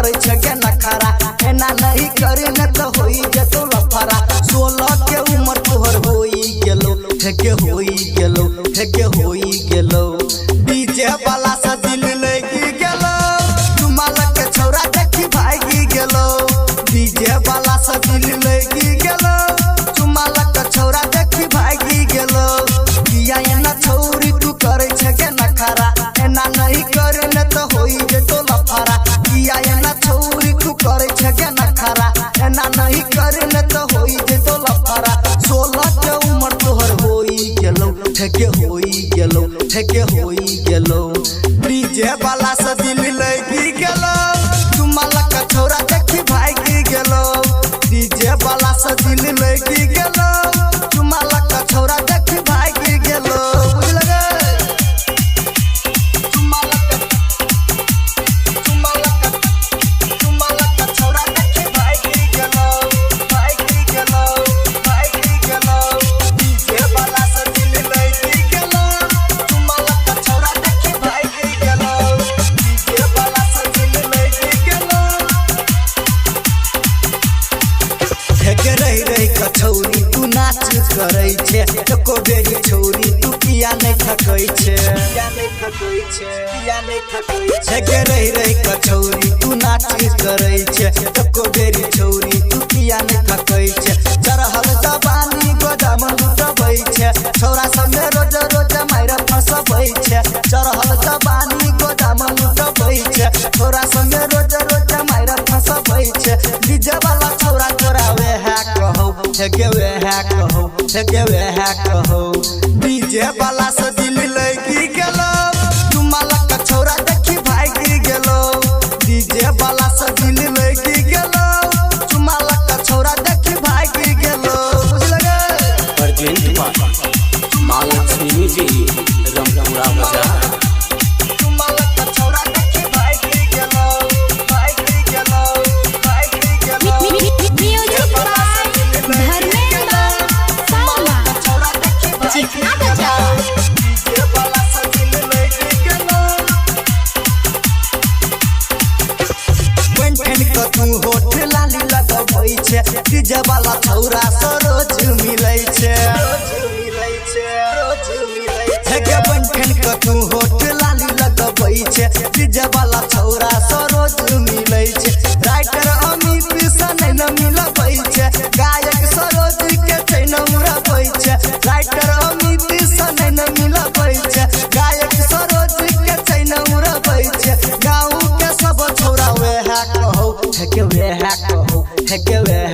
करे छगे नखरा एना नहीं करे न तो होई जतो लफरा 16 के उम्र तोहर होई गेलो हेगे होई गेलो डीजे वाला से दिल लगी गेलो रुमाल के छौरा देखी भागी गेलो डीजे वाला से दिल लगी गेलो रुमाल के छौरा देखी भागी गेलो किया एना छौरी तू करे छगे नखरा एना नहीं करे न तो होई जतो लफरा किया एना छौरी तू करे छगे नखरा एना नहीं करे न तो होई जतो लफरा 16 के उम्र तोहर होई गेलो हेगे होई गेलो डीजे वाला से दिल लगी गेलो रुमाल के छौरा देखी भागी गेलो डीजे वाला से दिल लगी गेलो रुमाल के छौरा देखी भागी गेलो बुझल गे रुमाल के छौरा देखी भागी गेलो डीजे वाला से दिल लगी गेलो रुमाल के छौरा देखी भागी गेलो डीजे वाला से दिल लगी गेलो हेगे रही कछौरी तू नाच करे छे एको बेरी छौरी तू किया नहीं थकै छे हेगे रही कछौरी तू नाच करे छे एको बेरी छौरी तू किया नहीं थकै छे चढ़ल जवानी गोदाम लुटबै छे छौरा संगे रोज माइरा फसबै छे चढ़ल जवानी गोदाम लुटबै छे छौरा संगे रोज माइरा फसबै छे डीजे वाला छौरा तोरा वेहा कहौ हेगे वेहा कहौ डीजे वाला से दिल लगी गेलो रुमाल के छौरा देखी भागी गेलो डीजे वाला से दिल लगी गेलो रुमाल के छौरा देखी भागी गेलो बुझल गे अर्जेंट महालक्ष्मी म्यूजिक रमपुरा बाजार रुमाल के छौरा देखी भागी गेलो म्यूजिक धर्मेंद्र सामा चिकना बजाओ डीजे वाला से दिल लगी गेलो पेंटन के तू होठ लाली लगबै छे डीजे वाला छौरा सरोज मिलै छे हेगे पेंटन के तू होठ लाली लगबै छे डीजे वाला छौरा सरोज मिलै छे राइटर अमित सने न मिलबै छे गायक सरोज के छैन उड़बै छे राइटर अमित सने न मिलबै छे गायक सरोज के छैन उड़बै छे गाँव के सब छौरा वेहा कहौ हेगे वेहा